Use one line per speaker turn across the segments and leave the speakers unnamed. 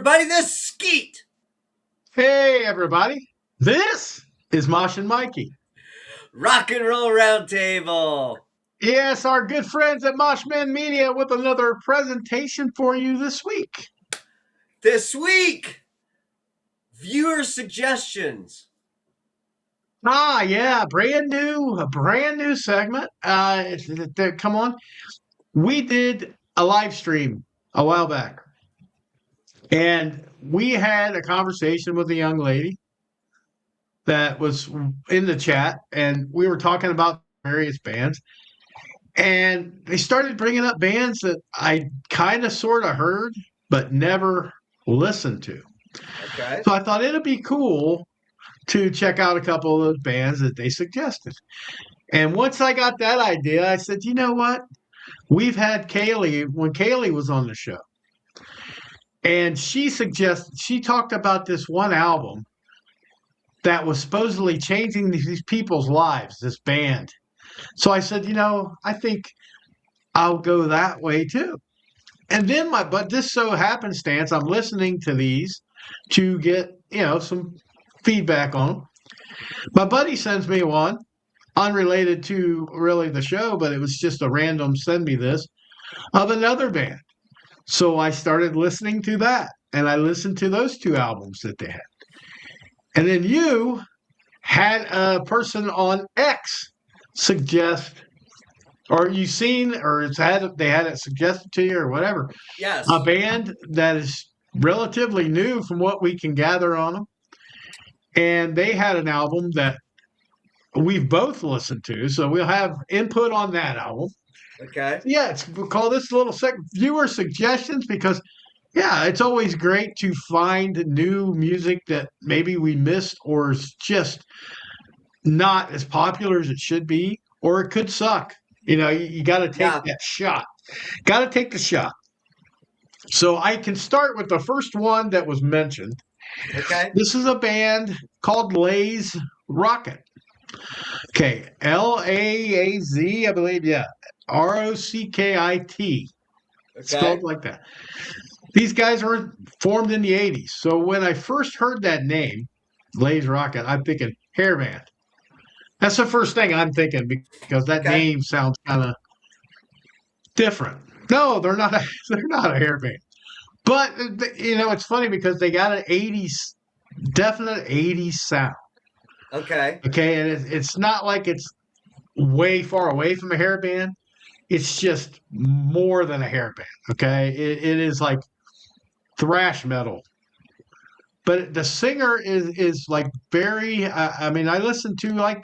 everybody. This is Skeet.
Hey, everybody. This is Mosh and Mikey.
Rock and Roll Roundtable.
Yes, our good friends at Moshman Media with another presentation for you this week.
This week, viewer suggestions.
Yeah, a brand new segment. Come on. We did a live stream a while back, and we had a conversation with a young lady that was in the chat, and we were talking about various bands. And they started bringing up bands that I kind of sort of heard, but never listened to.
Okay.
So I thought it'd be cool to check out a couple of those bands that they suggested. And once I got that idea, I said, you know what? We've had Kaylee when Kaylee was on the show. And she talked about this one album that was supposedly changing these people's lives, this band. So I said, I think I'll go that way too. And then but this so happenstance, I'm listening to these to get, some feedback on them. My buddy sends me one unrelated to really the show, but it was just a random send me this of another band. So I started listening to that, and I listened to those two albums that they had. And then you had a person on X suggest, or you seen, or they had it suggested to you, or whatever.
Yes.
A band that is relatively new from what we can gather on them, and they had an album that we've both listened to, so we'll have input on that album.
Okay.
Yeah, we'll call this a little viewer suggestions because, yeah, it's always great to find new music that maybe we missed or is just not as popular as it should be, or it could suck. You got to take that shot. Got to take the shot. So I can start with the first one that was mentioned.
Okay.
This is a band called Lay's Rocket. Okay, Laaz, I believe, yeah. Rockit. Spelled like that. These guys were formed in the 80s. So when I first heard that name, Lay's Rocket, I'm thinking hair band. That's the first thing I'm thinking because that name sounds kind of different. No, they're not. They're not a hair band. But it's funny because they got an 80s, definite 80s sound.
Okay.
Okay, and it's not like it's way far away from a hair band. It's just more than a hair band. Okay, it is like thrash metal. But the singer is like very. I mean, I listened to like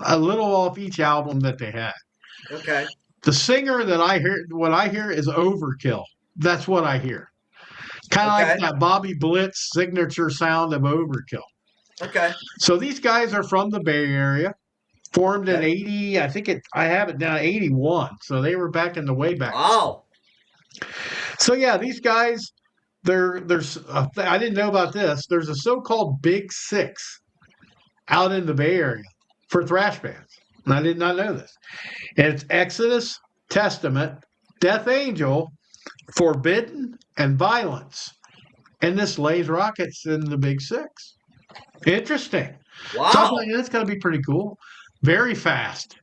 a little off each album that they had.
Okay.
The singer that what I hear is overkill. That's what I hear. Kind of like that Bobby Blitz signature sound of overkill.
Okay.
So these guys are from the Bay Area, formed in 80. I have it down 81. So they were back in the way back.
Wow.
So yeah, these guys, there's I didn't know about this. There's a so-called Big Six out in the Bay Area for thrash bands. And I did not know this. And it's Exodus, Testament, Death Angel, Forbidden, and Violence. And this Lay's Rockets in the Big Six. Interesting.
Wow.
So I was like, that's going to be pretty cool. Very fast.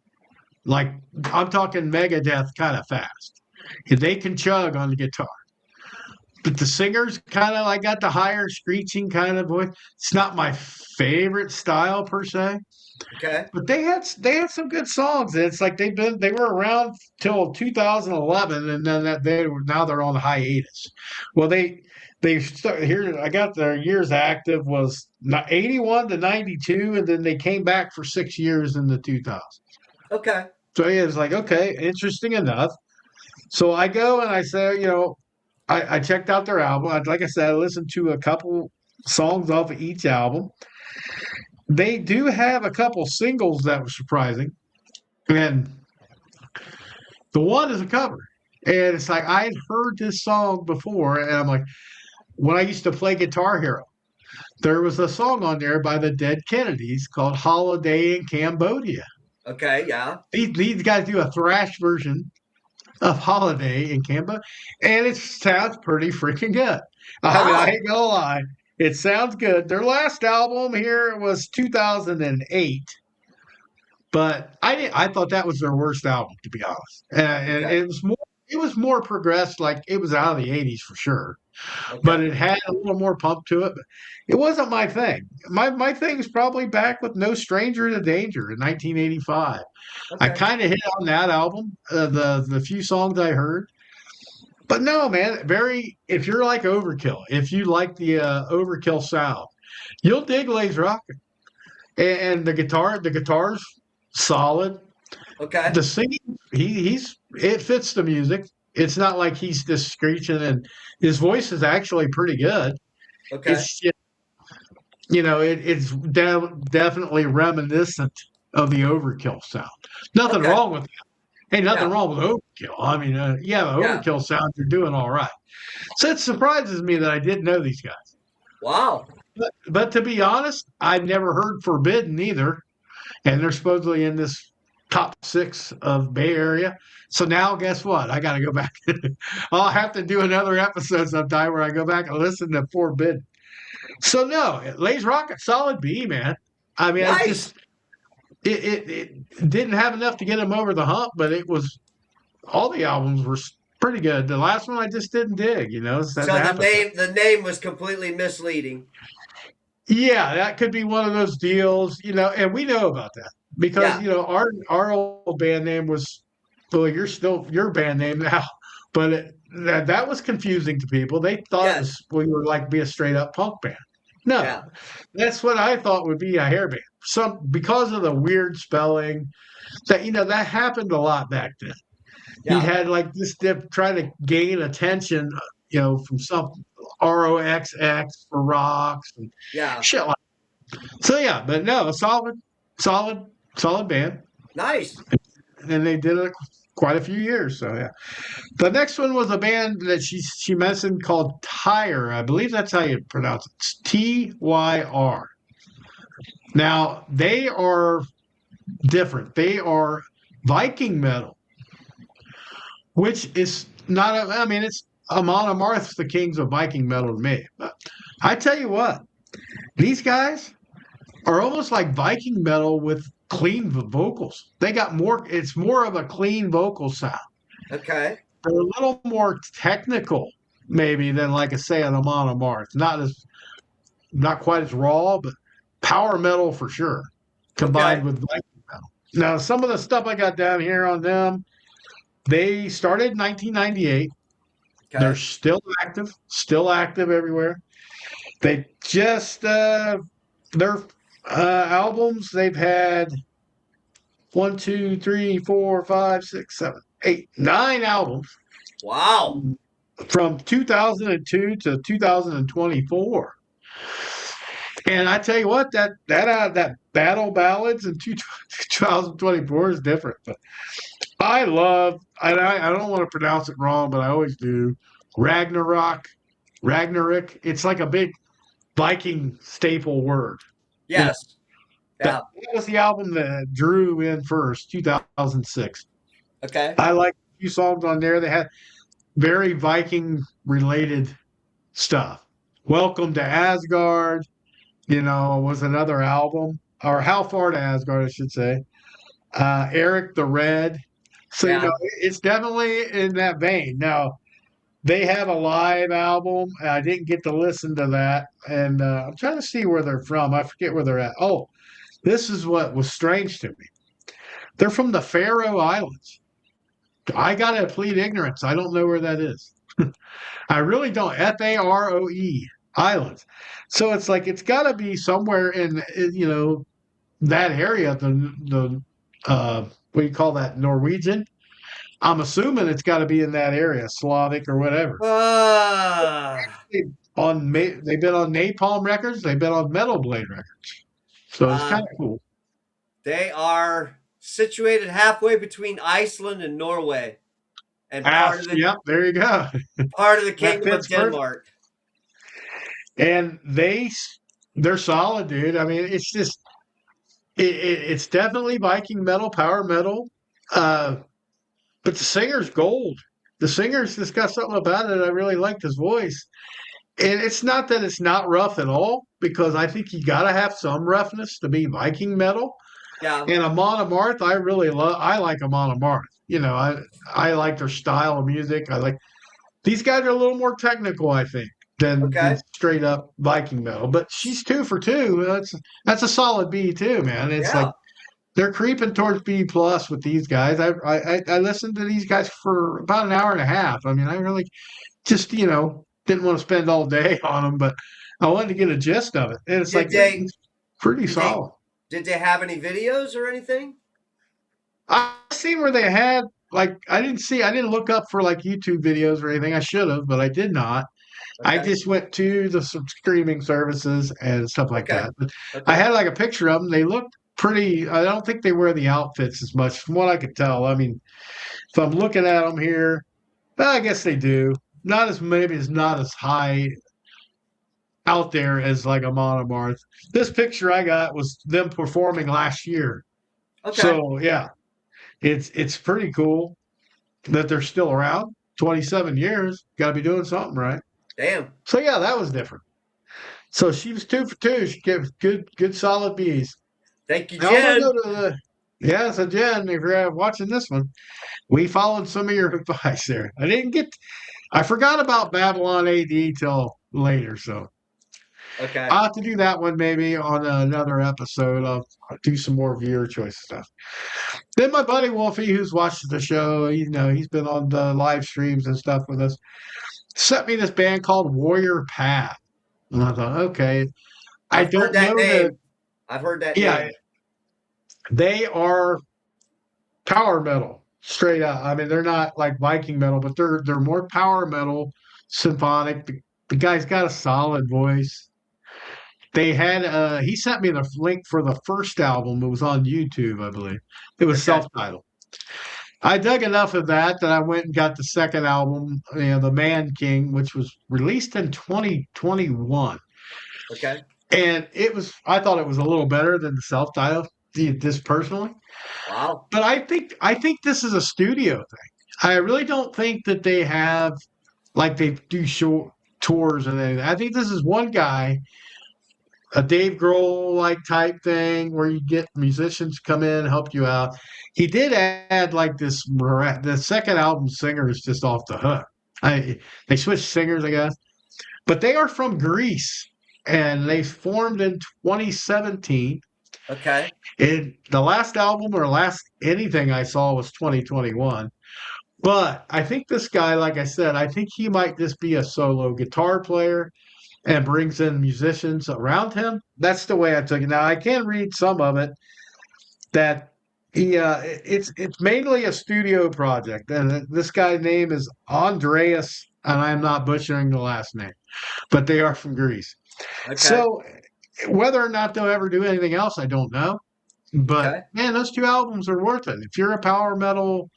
Like, I'm talking Megadeth kind of fast. They can chug on the guitar. But the singers kind of like got the higher screeching kind of voice. It's not my favorite style per se.
Okay.
But they had some good songs. It's like they were around till 2011, and then now they're on the hiatus. Well, they started here. I got their years active was 81 to 92, and then they came back for 6 years in the 2000s.
Okay.
So yeah, it's like, okay, interesting enough. So I go and I say, I checked out their album. Like I said, I listened to a couple songs off of each album. They do have a couple singles that were surprising. And the one is a cover. And it's like, I had heard this song before. And I'm like, when I used to play Guitar Hero, there was a song on there by the Dead Kennedys called Holiday in Cambodia.
Okay, yeah.
These guys do a thrash version of Holiday in Canada, and it sounds pretty freaking good. I mean, I
Wow.
ain't gonna lie, it sounds good. Their last album here was 2008, but I thought that was their worst album, to be honest. And
Okay.
it was more progressed, like it was out of the '80s for sure, but
Okay.
it had a little more pump to it. But it wasn't my thing. My thing is probably back with No Stranger to Danger in 1985. I
Okay.
kind of hit on that album, the few songs I heard. But no, man, very. If you're like Overkill, if you like the Overkill sound, you'll dig Lays Rocket. And the guitar's solid.
Okay.
The singing, he's it fits the music. It's not like he's just screeching, and his voice is actually pretty good.
Okay.
It's just, definitely reminiscent of the Overkill sound. Nothing
Okay.
wrong with Hey, nothing
Yeah.
wrong with Overkill. I mean, yeah, the
Yeah.
Overkill sound, you're doing all right. So it surprises me that I didn't know these guys.
Wow.
But to be honest, I'd never heard Forbidden either, and they're supposedly in this top six of Bay Area. So now, guess what? I got to go back. I'll have to do another episode sometime where I go back and listen to Forbidden. So no, Lays Rocket, solid B, man. I mean, it
Nice.
just it didn't have enough to get him over the hump, but it was all the albums were pretty good. The last one I just didn't dig, so
So
that
the
happens.
name was completely misleading.
Yeah, that could be one of those deals, and we know about that because
Yeah.
our old band name was, well, you're still your band name now, but that was confusing to people. They thought it
Yes.
was we were like be a straight up punk band. No,
Yeah.
that's what I thought would be a hair band. Some because of the weird spelling that happened a lot back then. He
Yeah.
had like this dip trying to gain attention, from some ROXX for rocks and
Yeah.
shit like. So yeah, but no, a solid, solid band,
Nice.
and they did it quite a few years. So yeah, the next one was a band that she mentioned called Tyre. I believe that's how you pronounce it. It's Tyr. Now they are different. They are Viking metal, which is not. I mean, it's Amon Amarth's the kings of Viking metal to me. But I tell you what, these guys are almost like Viking metal with clean vocals. They got more. It's more of a clean vocal sound.
Okay.
They're a little more technical, maybe than like I say an Amon Amarth. Not quite as raw, but power metal for sure,
Okay.
combined with Viking metal. Now, some of the stuff I got down here on them, they started in 1998. They're
Okay.
still active everywhere. They just their albums they've had one, two, three, four, five, six, seven, eight, 9 albums
Wow.
from 2002 to 2024. And I tell you what, that battle ballads in 2024 is different. But I love, and I don't want to pronounce it wrong, but I always do. Ragnarok, Ragnarok. It's like a big Viking staple word. You know,
Yes.
that
Yeah.
was the album that drew in first, 2006.
Okay.
I like a few songs on there. They had very Viking related stuff. Welcome to Asgard, was another album, or How Far to Asgard, I should say. Eric the Red. So,
Yeah.
it's definitely in that vein. Now, they have a live album. I didn't get to listen to that. And I'm trying to see where they're from. I forget where they're at. Oh, this is what was strange to me. They're from the Faroe Islands. I got to plead ignorance. I don't know where that is. I really don't. Faroe Islands. So it's like it's got to be somewhere in that area. The what do you call that? Norwegian. I'm assuming it's got to be in that area, Slavic or whatever.
Uh,
They've been on Napalm Records. They've been on Metal Blade Records. So it's kind
uh,
of cool.
they are situated halfway between Iceland and Norway, and
Yep, there you go.
part of the
That
Kingdom of
fits perfect.
Denmark.
And they're solid, dude. I mean, it's just it's definitely Viking metal, power metal. Uh, but the singer's gold. The singer's just got something about it. I really liked his voice. And it's not that it's not rough at all, because I think you got to have some roughness to be Viking metal.
Yeah.
And Amon Amarth, I really love. I like Amon Amarth. I like their style of music. I like these guys are a little more technical, I think, than
Okay.
straight up Viking metal. But she's 2 for 2. That's a solid B too, man. It's like
Yeah.
they're creeping towards B plus with these guys. I listened to these guys for about an hour and a half. I mean, I really just didn't want to spend all day on them, but I wanted to get a gist of it. And it's
Did
like
they
it's pretty
did they
solid.
did they have any videos or anything?
I seen where they had like I didn't look up for like YouTube videos or anything. I should have, but I did not. I
Okay.
just went to the streaming services and stuff like
Okay.
that. But I
Okay.
had like a picture of them. They looked pretty. I don't think they wear the outfits as much, from what I could tell. I mean, if I'm looking at them here, well, I guess they do. Not as maybe it's not as high out there as like Amon Amarth. This picture I got was them performing last year.
Okay.
So yeah, it's pretty cool that they're still around. 27 years, got to be doing something right.
Damn.
So yeah, that was different. So she was 2 for 2. She gave good solid B's.
Thank you,
Now I'm gonna
Jen.
go to the yeah. So Jen, if you're watching this one, we followed some of your advice there. I forgot about Babylon AD till later, so
Okay.
I'll have to do that one maybe on another episode. I'll do some more viewer choice stuff. Then my buddy Wolfie, who's watched the show, he's been on the live streams and stuff with us, sent me this band called Warrior Path. And I thought, okay, I
I've heard
don't
that
know
name. I've heard that
yeah,
name.
they are power metal straight up. I mean, they're not like Viking metal, but they're more power metal, symphonic. The guy's got a solid voice. They had he sent me the link for the first album. It was on YouTube, I believe. It was
Okay.
self-titled. I dug enough of that I went and got the second album, The Man King, which was released in 2021.
Okay.
And I thought it was a little better than the self-titled, just personally.
Wow.
But I think this is a studio thing. I really don't think that they have like they do show tours and anything. I think this is one guy, a Dave Grohl like type thing where you get musicians come in, help you out. He did add like this. The second album singer is just off the hook. They switched singers, I guess, but they are from Greece and they formed in 2017.
Okay.
And the last album or last anything I saw was 2021. But I think this guy, like I said, I think he might just be a solo guitar player and brings in musicians around him. That's the way I took it. Now I can read some of it that it's mainly a studio project, and this guy's name is Andreas, and I'm not butchering the last name, but they are from Greece.
Okay.
So whether or not they'll ever do anything else, I don't know. But
Okay.
man, those 2 albums are worth it. If you're a power metal,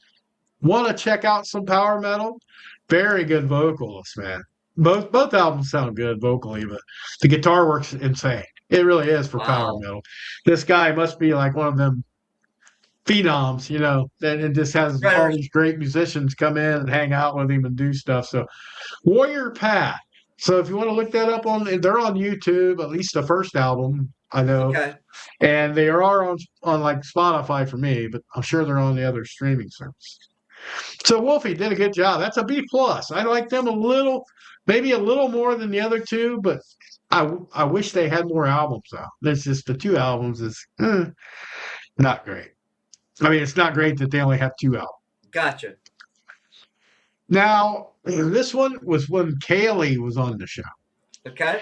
want to check out some power metal, very good vocals, man. Both albums sound good vocally, but the guitar work's insane. It really is for power
Wow.
metal. This guy must be like one of them phenoms, that and just has all
Predators.
these great musicians come in and hang out with him and do stuff. So Warrior Path. So if you want to look that up they're on YouTube, at least the first album, I know.
Okay.
And they are on like Spotify for me, but I'm sure they're on the other streaming services. So Wolfie did a good job. That's a B plus. I like them a little, maybe a little more than the other two, but I wish they had more albums out. That's just the 2 albums is not great. I mean, it's not great that they only have 2 albums.
Gotcha.
Now, this one was when Kaylee was on the show.
Okay.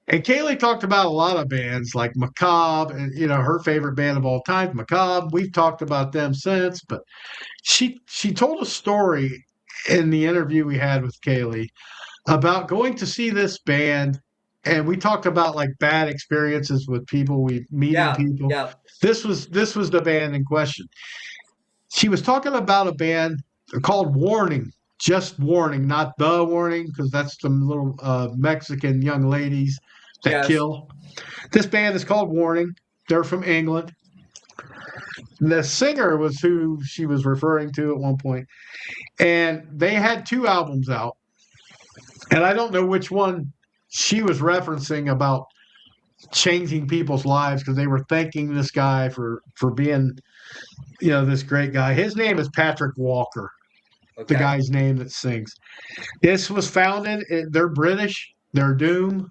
And Kaylee talked about a lot of bands like Macabre and, her favorite band of all time, Macabre. We've talked about them since, but she told a story in the interview we had with Kaylee about going to see this band, and we talked about like bad experiences with people, we meeting
Yeah.
people.
Yeah.
This was the band in question. She was talking about a band called Warning, just Warning, not The Warning, because that's some little Mexican young ladies that
Yes.
kill. This band is called Warning. They're from England. The singer was who she was referring to at one point, and they had 2 albums out, and I don't know which one she was referencing about changing people's lives because they were thanking this guy for being, this great guy. His name is Patrick Walker, the
Okay.
guy's name that sings. This was founded. They're British. They're Doom.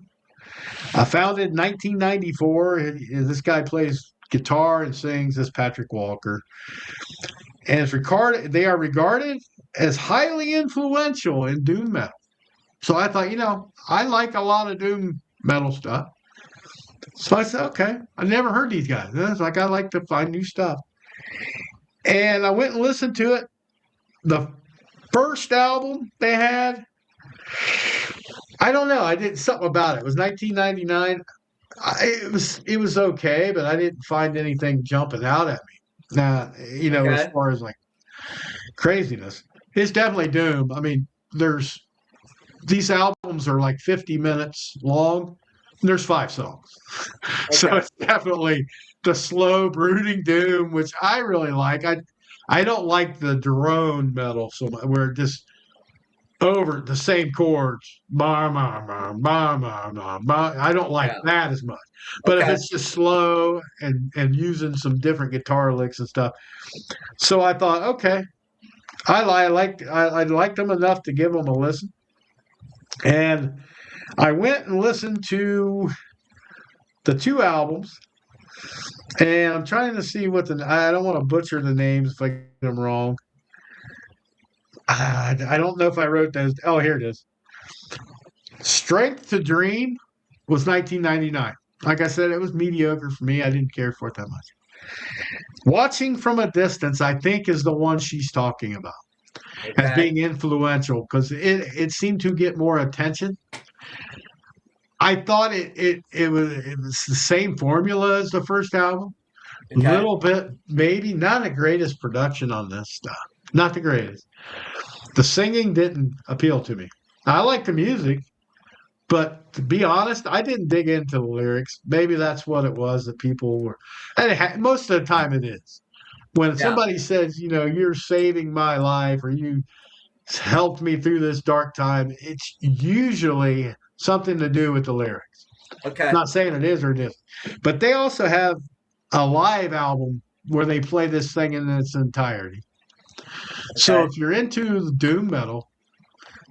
Founded in 1994. This guy plays guitar and sings. This Patrick Walker, and they are regarded as highly influential in doom metal. So I thought, I like a lot of doom metal stuff. So I said, okay, I never heard these guys. And it's like I like to find new stuff. And I went and listened to it. The first album they had, I don't know. I did something about it. It was 1999. It was okay, but I didn't find anything jumping out at me. Now, as
Okay.
far as like craziness, it's definitely doom. I mean, these albums are like 50 minutes long. And there's 5 songs, so
Okay.
it's definitely the slow, brooding doom, which I really like. I don't like the drone metal so much, where it just over the same chords. Bah, bah, bah, bah, bah, bah, bah. I don't like
Yeah.
that as much. But if
Okay.
it's just slow and using some different guitar licks and stuff, so I thought, okay, I liked them enough to give them a listen, and I went and listened to the 2 albums, and I'm trying to see I don't want to butcher the names if I get them wrong. I don't know if I wrote those. Oh, here it is. Strength to Dream was 1999. Like I said, it was mediocre for me. I didn't care for it that much. Watching from a Distance, I think, is the one she's talking about as
Okay.
being influential because it seemed to get more attention. I thought it was the same formula as the first album.
Okay.
Little bit, maybe not the greatest production on this stuff. Not the greatest. The singing didn't appeal to me. I like the music, but to be honest, I didn't dig into the lyrics. Maybe that's what it was that people were. And most of the time, it is. When
Yeah.
somebody says, you're saving my life or you helped me through this dark time, it's usually something to do with the lyrics.
Okay.
Not saying it is or it isn't. But they also have a live album where they play this thing in its entirety. So
Okay.
if you're into the doom metal,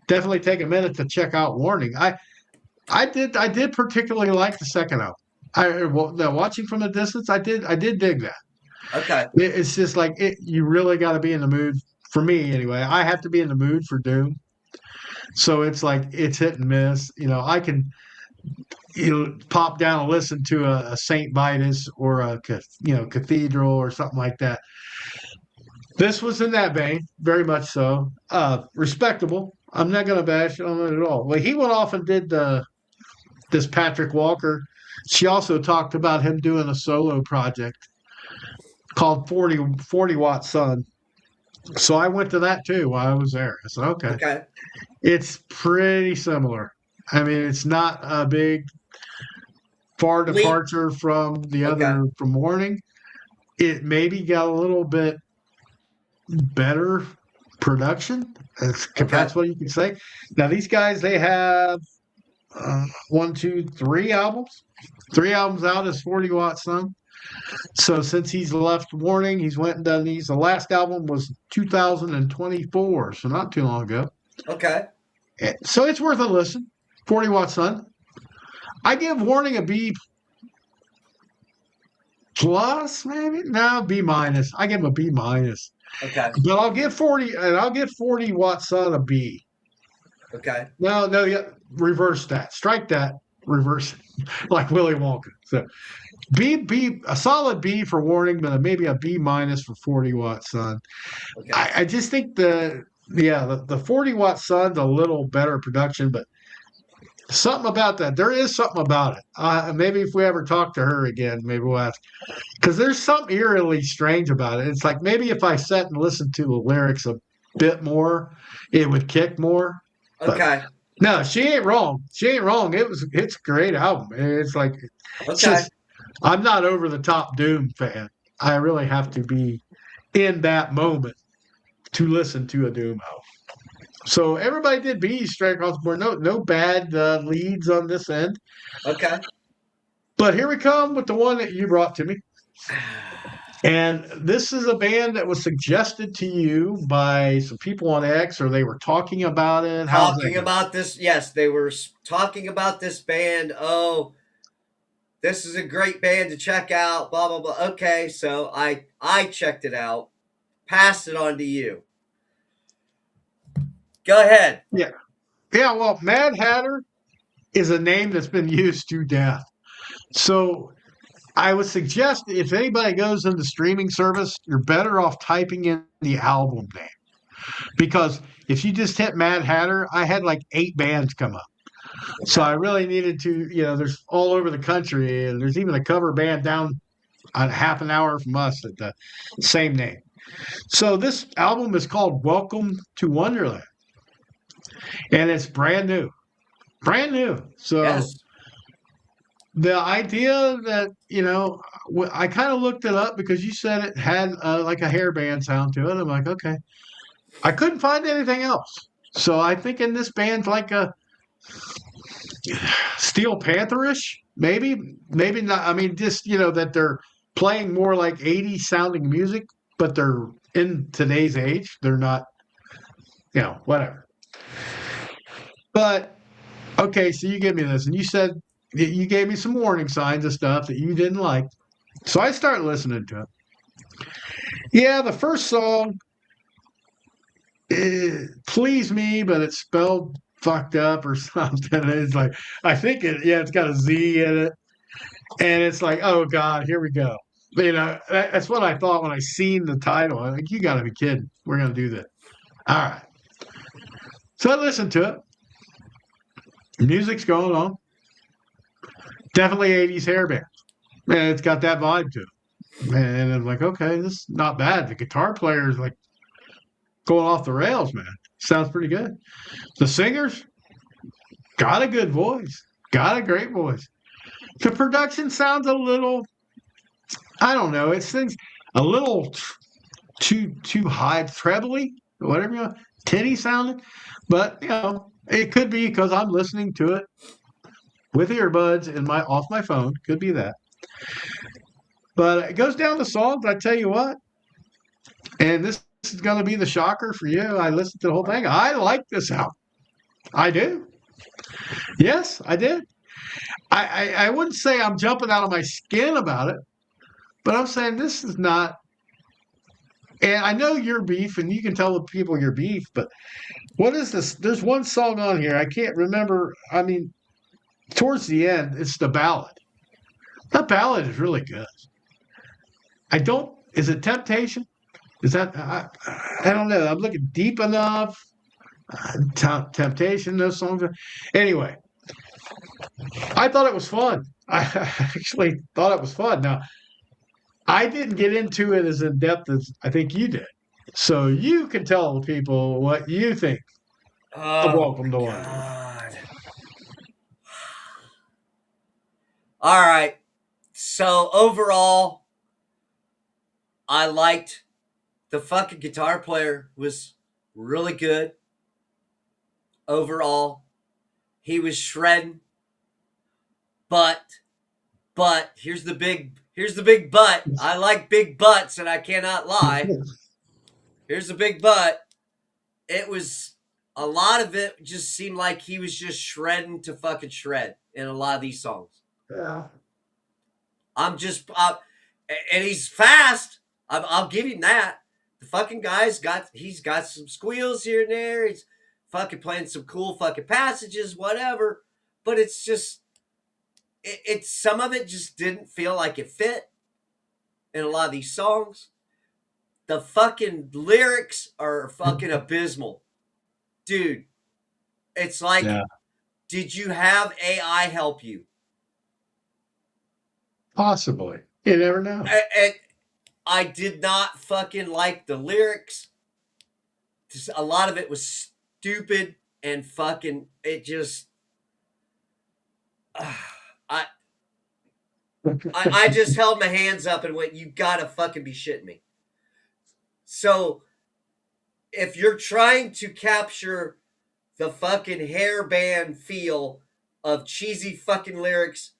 definitely take a minute to check out Warning. I did particularly like the second album. Watching from a Distance, I did dig that.
Okay.
It's just like you really got to be in the mood. For me, anyway, I have to be in the mood for doom. So it's like it's hit and miss. I can pop down and listen to a Saint Vitus or a Cathedral or something like that. This was in that vein, very much so. Respectable. I'm not going to bash on it at all. Well, he went off and did this Patrick Walker. She also talked about him doing a solo project called 40 Watt Sun. So I went to that too while I was there. I said, okay,
Okay.
it's pretty similar. I mean, it's not a big far
Leap.
departure from the
Okay.
other from Warning. It maybe got a little bit better production. If
Okay.
that's what you can say. Now these guys, they have 3 albums. 3 albums out as 40 Watt Sun. So since he's left Warning, he's went and done these. The last album was 2024, so not too long ago.
Okay.
So it's worth a listen. 40 Watt Sun. I give Warning a B plus, maybe. No, B minus. I give him a B minus.
Okay.
But I'll give 40 Watt Sun a B.
Okay.
No, yeah, reverse that. Strike that. Reverse like Willy Wonka. So B, a solid B for Warning, but maybe a B minus for 40 Watt Sun.
Okay.
I just think the 40 Watt Sun's a little better production, but something about that. There is something about it. Maybe if we ever talk to her again, maybe we'll ask. Because there's something eerily strange about it. It's like maybe if I sat and listened to the lyrics a bit more, it would kick more. But
Okay.
no, she ain't wrong. She ain't wrong. It's a great album. It's like it's
Okay.
just I'm not over the top Doom fan. I really have to be in that moment to listen to a doom album. So everybody did B's straight across the board. No bad leads on this end.
Okay.
But here we come with the one that you brought to me. And this is a band that was suggested to you by some people on X, or they were talking about it. How's that
Talking
go?
about this, yes, they were talking about this band. Oh, this is a great band to check out. Blah blah blah. Okay, so I checked it out, passed it on to you. Go ahead.
Yeah. Yeah, well, Mad Hatter is a name that's been used to death. So I would suggest if anybody goes into streaming service, you're better off typing in the album name. Because if you just hit Mad Hatter, I had like 8 bands come up. So I really needed to, there's all over the country, and there's even a cover band down a half an hour from us at the same name. So this album is called Welcome to Wonderland, and it's brand new. Brand new. So
Yes.
the idea that, I kind of looked it up because you said it had like a hair band sound to it. I'm like, okay. I couldn't find anything else. So I think in this band's like a Steel Pantherish, maybe not. I mean, just that they're playing more like 80s sounding music, but they're in today's age. They're not, whatever. But okay, so you give me this, and you said you gave me some warning signs of stuff that you didn't like. So I started listening to it. Yeah, the first song pleased me, but it's spelled fucked up or something. It's like it's got a Z in it. And it's like, oh God, here we go. That's what I thought when I seen the title. I'm like, you got to be kidding. We're going to do this. All right. So I listened to it. The music's going on. Definitely 80s hair band. And it's got that vibe to it. And I'm like, okay, this is not bad. The guitar player is like going off the rails, man. Sounds pretty good. The singers got a good voice. Got a great voice. The production sounds a little, I don't know. It sings a little too high, trebly, whatever you want, tinny sounding. But it could be because I'm listening to it with earbuds in my off my phone. Could be that. But it goes down to songs. I tell you what, and this is going to be the shocker for you. I listened to the whole thing. I like this album. I do. Yes, I did. I wouldn't say I'm jumping out of my skin about it, but I'm saying this is not. And I know your beef, and you can tell the people your beef, but what is this? There's one song on here. I can't remember. I mean, towards the end, it's the ballad. That ballad is really good. I don't. Is it Temptation? Is that? I don't know. I'm looking deep enough. Temptation. Those songs. Anyway, I thought it was fun. I actually thought it was fun. Now, I didn't get into it as in depth as I think you did. So you can tell people what you think of
Oh
Welcome to
my
Wonderland.
god. All right. So overall, I liked the fucking guitar player was really good. Overall, he was shredding. But here's the big but. I like big butts, and I cannot lie. Here's the big but. It was a lot of it just seemed like he was just shredding to fucking shred in a lot of these songs.
Yeah.
I'm just, and he's fast. I'll give him that. The fucking he's got some squeals here and there. He's fucking playing some cool fucking passages, whatever. But it's just, it's some of it just didn't feel like it fit in a lot of these songs. The fucking lyrics are fucking abysmal, dude. It's like,
Yeah.
did you have AI help you?
Possibly. You never know.
And I did not fucking like the lyrics. A lot of it was stupid and fucking. It just. I I just held my hands up and went, "You gotta fucking be shitting me." So if you're trying to capture the fucking hairband feel of cheesy fucking lyrics,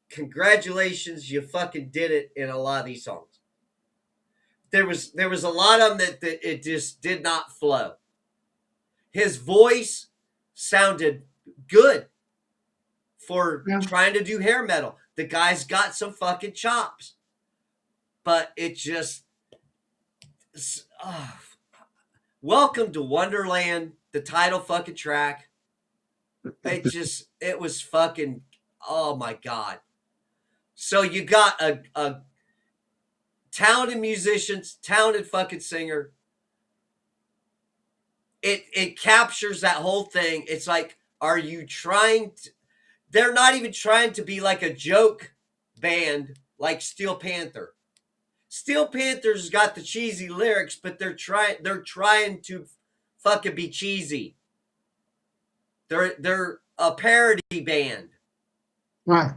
congratulations, you fucking did it in a lot of these songs. There was a lot of them that it just did not flow. His voice sounded good for
Yeah.
trying to do hair metal. The guy's got some fucking chops, but it just uh, Welcome to Wonderland, the title fucking track. It was fucking, oh my God. So you got a talented musicians, talented fucking singer. It captures that whole thing. It's like, are you trying to, they're not even trying to be like a joke band like Steel Panther. Steel Panther's got the cheesy lyrics, but they're trying to fucking be cheesy. They're a parody band,
Right.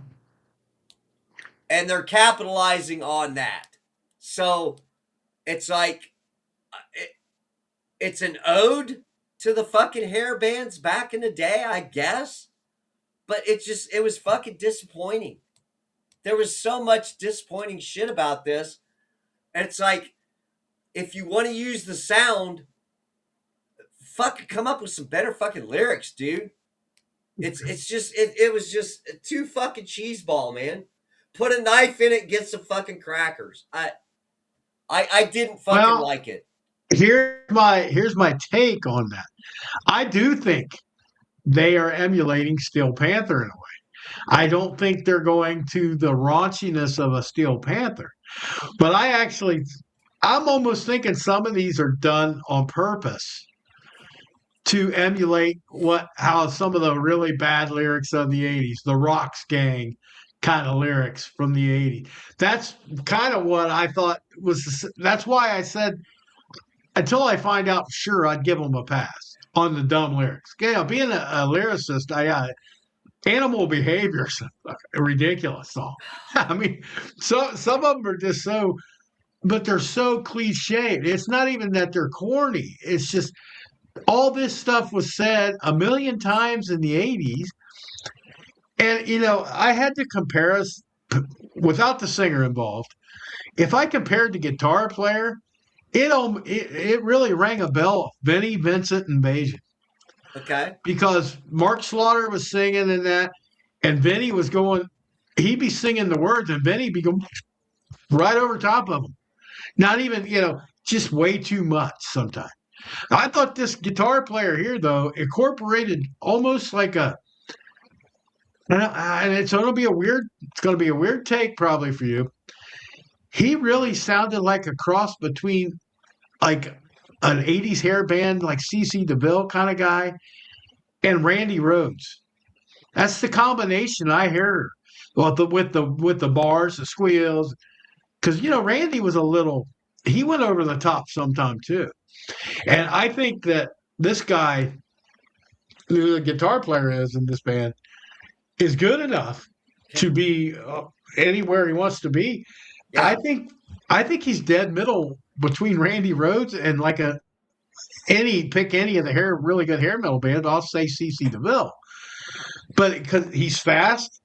and they're capitalizing on that. So it's like it, it's an ode to the fucking hair bands back in the day, I guess. But it was fucking disappointing. There was so much disappointing shit about this. And it's like, if you want to use the sound, fucking come up with some better fucking lyrics, dude. It was just too fucking cheeseball, man. Put a knife in it, get some fucking crackers. I didn't fucking
Well,
like it.
here's my take on that. I do think they are emulating Steel Panther in a way. I don't think they're going to the raunchiness of a Steel Panther, but I'm almost thinking some of these are done on purpose to emulate how some of the really bad lyrics of the 80s, the Rocks Gang kind of lyrics from the 80s. That's kind of what I thought that's why I said until I find out for sure, I'd give them a pass on the dumb lyrics. Yeah, being a lyricist, Animal Behavior is a ridiculous song. I mean, so some of them are just so, but they're so cliched. It's not even that they're corny. It's just all this stuff was said a million times in the 80s. And, I had to compare us without the singer involved. If I compared the guitar player, it really rang a bell. Vinnie, Vincent, Invasion.
Okay.
Because Mark Slaughter was singing in that, and Vinny was going, he'd be singing the words, and Vinny be going right over top of him. Not even, just way too much sometimes. I thought this guitar player here, though, incorporated almost like and it's going to be a weird take probably for you. He really sounded like a cross between like an 80s hair band, like CC DeVille kind of guy, and Randy Rhoads. That's the combination I hear. Well, with the bars, the squeals, because Randy was a little. He went over the top sometime too, and I think that this guy, who the guitar player is in this band, is good enough
Okay.
to be anywhere he wants to be. I
Yeah.
think I think he's dead middle between Randy Rhoads and like pick any of the really good hair metal bands. I'll say CC DeVille, but because he's fast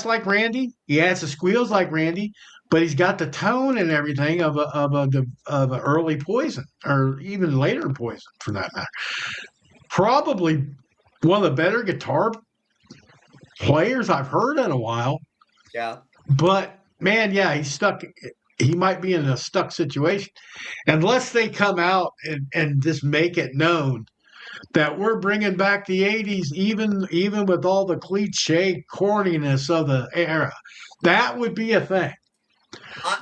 like Randy. He has the squeals like Randy, but he's got the tone and everything of a early Poison or even later Poison for that matter. Probably one of the better guitar players I've heard in a while.
Yeah.
But man, yeah, he's stuck. He might be in a stuck situation unless they come out and just make it known that we're bringing back the 80s even with all the cliche corniness of the era. That would be a thing.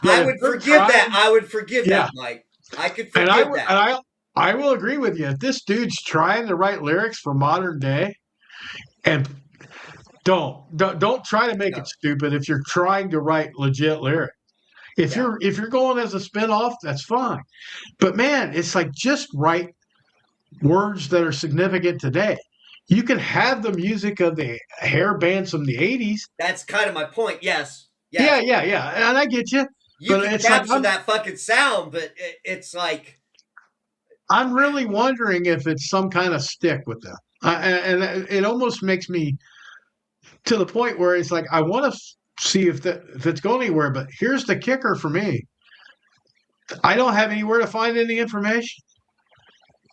But
I
if
would
they're
forgive that.
trying,
I would forgive
yeah,
that, Mike. I could
and I
forgive
would
that.
and I will agree with you. If this dude's trying to write lyrics for modern day, and don't try to make it
No.
stupid if you're trying to write legit lyrics.
Yeah.
If you're going as a spin-off, that's fine. But man, it's like just write words that are significant today. You can have the music of the hair bands from the 80s,
That's kind of my point. Yes. Yes,
yeah, and I get you,
you
but
can
it's like
capture that fucking sound, but it's like,
I'm really wondering if it's some kind of stick with them, and it almost makes me to the point where it's like I want to see if it's going anywhere. But here's the kicker for me: I don't have anywhere to find any information.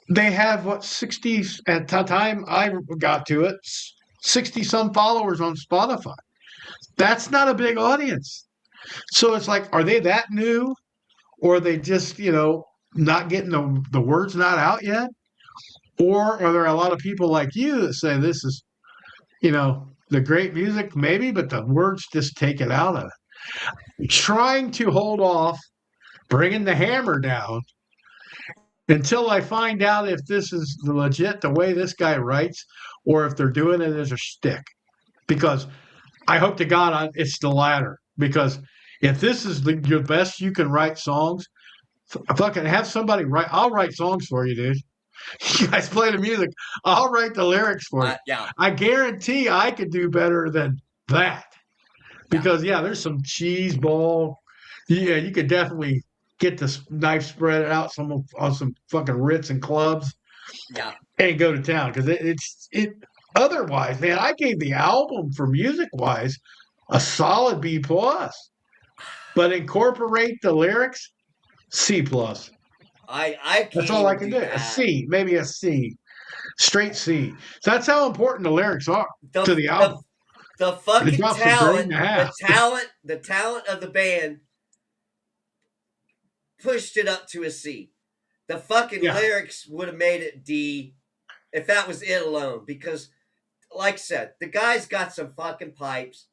They have what 60 at the time I got to it, 60 some followers on Spotify. That's not a big audience. So it's like, are they that new, or are they just not getting the words not out yet, or are there a lot of people like you that say this is the great music maybe, but the words just take it out of it. Trying to hold off, bringing the hammer down until I find out if this is legit the way this guy writes, or if they're doing it as a shtick. Because I hope to God it's the latter. Because if this is your best you can write songs, fucking have somebody write. I'll write songs for you, dude. You guys play the music. I'll write the lyrics for you.
yeah,
I guarantee I could do better than that.
yeah,
Because there's some cheese ball. Yeah, you could definitely get the knife spread out on some fucking Ritz and clubs
yeah.
and go to town because it. Otherwise, man, I gave the album for music wise a solid B plus, but incorporate the lyrics C plus.
I
That's
can't
all I
even
can
do
do. A
that.
C, maybe a C, straight C. So that's how important the lyrics are
The
to the
the
album.
the
It
fucking
drops a grade and
talent,
a half.
the talent of the band pushed it up to a C. The fucking
Yeah,
lyrics would have made it D if that was it alone. Because, like I said, the guy's got some fucking pipes.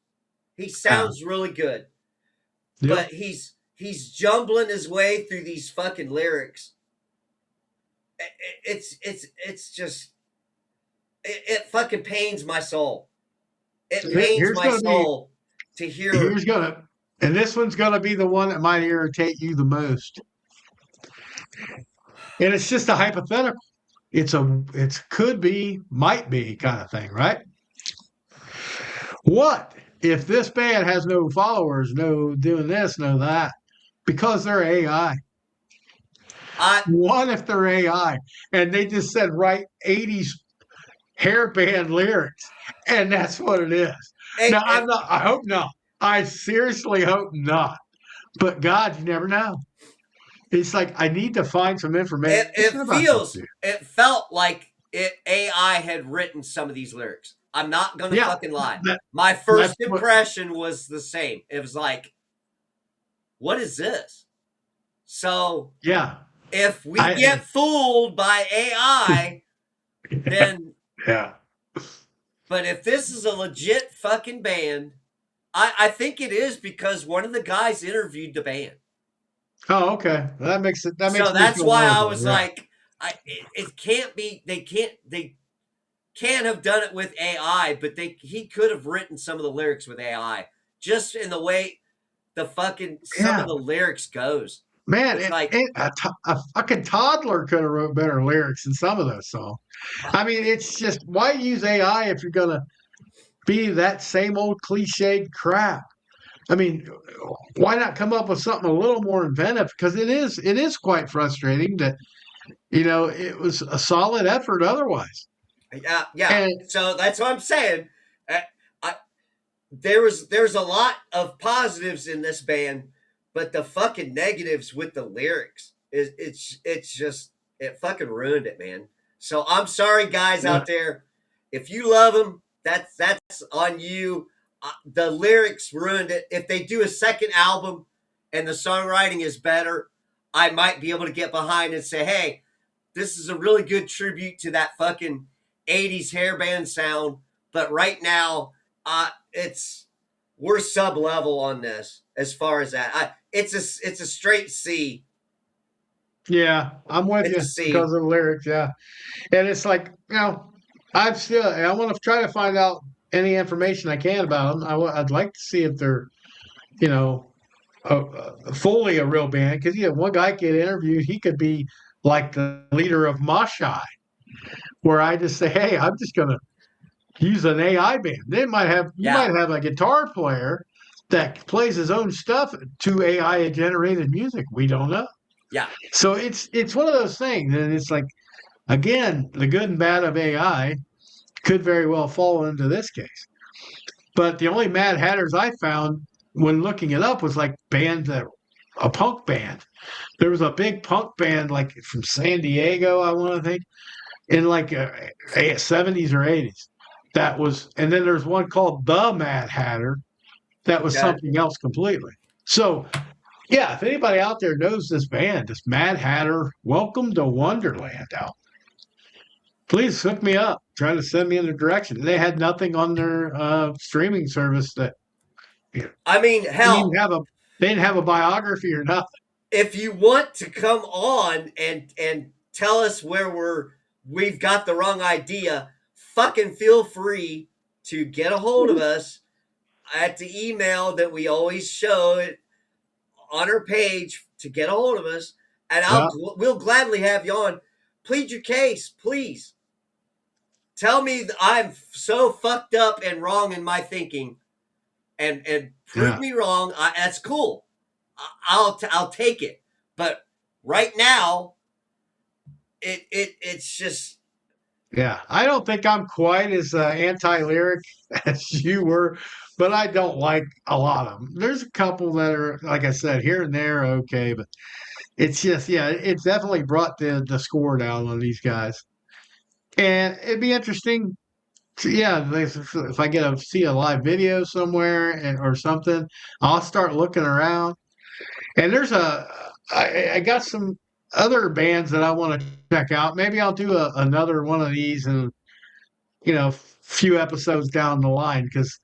He
yeah,
sounds really good, but
yep.
he's jumbling his way through these fucking lyrics. It's just it fucking pains my soul. It pains
Here's
my
gonna be
soul to hear.
here's gonna and this one's gonna be the one that might irritate you the most. And it's just a hypothetical. It's could be, might be kind of thing, right? What if this band has no followers, no doing this, no that, because they're AI?
I
What if they're AI and they just said write 80s hairband lyrics and that's what it is? Now
if
I hope not. I seriously hope not. But God, you never know. It's like I need to find some information about this dude.
it felt like AI had written some of these lyrics. I'm not gonna
Yeah,
fucking lie.
that,
My
that's
first
what.
impression was the same. It was like, what is this? So
Yeah,
if we
I.
get fooled by AI, then
Yeah.
but if this is a legit fucking band, I think it is because one of the guys interviewed the band.
Oh, okay. That makes it. That
So
makes me
that's
feel
why
more
I
better.
was
Yeah.
like, it can't be. They can't have done it with AI, but he could have written some of the lyrics with AI, just in the way the fucking some of
Yeah.
the lyrics goes.
Man,
It's like,
a fucking toddler could have wrote better lyrics in some of those songs. I mean, it's just why use AI if you're gonna be that same old cliched crap? I mean, why not come up with something a little more inventive? Because it is quite frustrating that it was a solid effort otherwise.
yeah, yeah.
And
So that's what I'm saying. Uh, I, there's a lot of positives in this band, but the fucking negatives with the lyrics is it's just it fucking ruined it, man. So I'm sorry, guys
yeah,
out there. If you love them, that's on you. The lyrics ruined it. If they do a second album and the songwriting is better, I might be able to get behind and say, hey, this is a really good tribute to that fucking 80s hairband sound. But right now, it's we're sub level on this as far as that. It's a straight C.
yeah, I'm with
It's a
you because
C.
of the lyrics. Yeah, and it's like I want to try to find out any information I can about them. I'd like to see if they're you know fully a real band because one guy get interviewed, he could be like the leader of Moshai, where I just say, hey, I'm just gonna use an AI band. They might have you
Yeah,
might have a guitar player, that plays his own stuff to AI generated music. We don't know.
Yeah.
So it's one of those things, and it's like, again, the good and bad of AI could very well fall into this case. But the only Mad Hatters I found when looking it up was like bands that a punk band. There was a big punk band like from San Diego, I want to think, in like 70s or 80s. That was, and then there's one called the Mad Hatter that was
Okay.
something else completely. So yeah, if anybody out there knows this band, this Mad Hatter Welcome to Wonderland out, please hook me up. Try to send me in the direction. They had nothing on their streaming service that
I mean,
didn't even
hell,
have a they didn't have a biography or nothing.
if you want to come on and tell us where we've got the wrong idea, fucking feel free to get a hold of us at the email that we always show it on our page to get a hold of us, and
Yeah,
we'll gladly have you on. Plead your case, please. Tell me that I'm so fucked up and wrong in my thinking, and prove
yeah,
me wrong. That's cool. I'll take it. But right now, it's just
yeah. I don't think I'm quite as anti-lyric as you were, but I don't like a lot of them. There's a couple that are, like I said, here and there, okay, but it's just, yeah, it's definitely brought the score down on these guys. And it'd be interesting. Yeah, if I get to see a live video somewhere or something, I'll start looking around. And I got some other bands that I want to check out. Maybe I'll do another one of these in, few episodes down the line because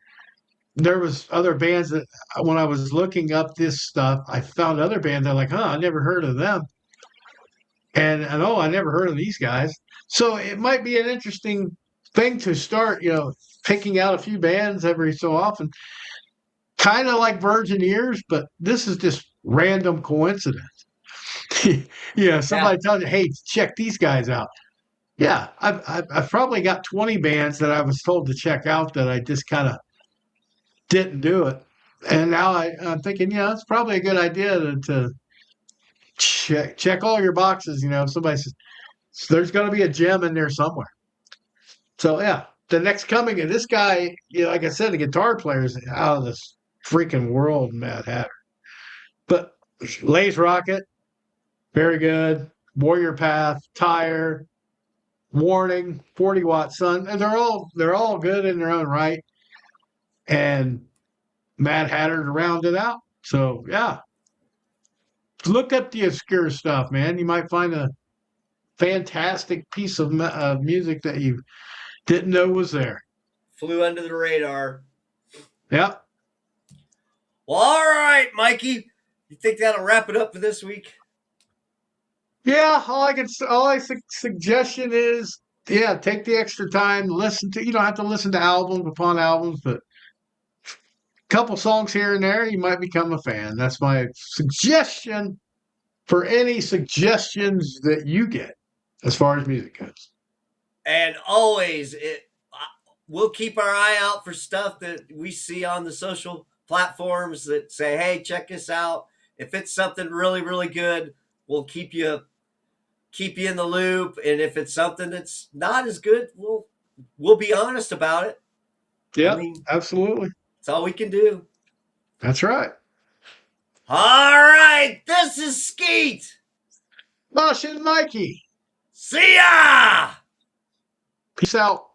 there was other bands that when I was looking up this stuff, I found other bands that like, I never heard of them. And oh, I never heard of these guys. So it might be an interesting thing to start, picking out a few bands every so often, kind of like Virgin Ears, but this is just random coincidence. Yeah,
yeah.
somebody tells you, hey, check these guys out. Yeah, I've probably got 20 bands that I was told to check out that I just kind of didn't do it. And now I'm thinking, it's probably a good idea to check all your boxes. If somebody says, there's going to be a gem in there somewhere. So yeah, the next coming of this guy, like I said, the guitar player is out of this freaking world, Mad Hatter. But Lays Rocket, very good. Warrior Path, Tire, Warning, 40-Watt Sun, and they're all good in their own right. And Mad Hatter to round it out. So yeah, look up the obscure stuff, man. You might find a fantastic piece of music that you didn't know was there.
Flew under the radar.
Yep.
Well, all right, Mikey. You think that'll wrap it up for this week?
Yeah, suggestion is, yeah, take the extra time, listen to. You don't have to listen to albums upon albums, but a couple songs here and there, you might become a fan. That's my suggestion for any suggestions that you get as far as music goes.
And always, we'll keep our eye out for stuff that we see on the social platforms that say, "Hey, check us out." If it's something really, really good, we'll keep you in the loop. And if it's something that's not as good, we'll be honest about it. I
Yep,
mean,
absolutely.
that's all we can do.
That's right.
All right, this is Skeet.
Mosh and Mikey.
See ya.
Peace out.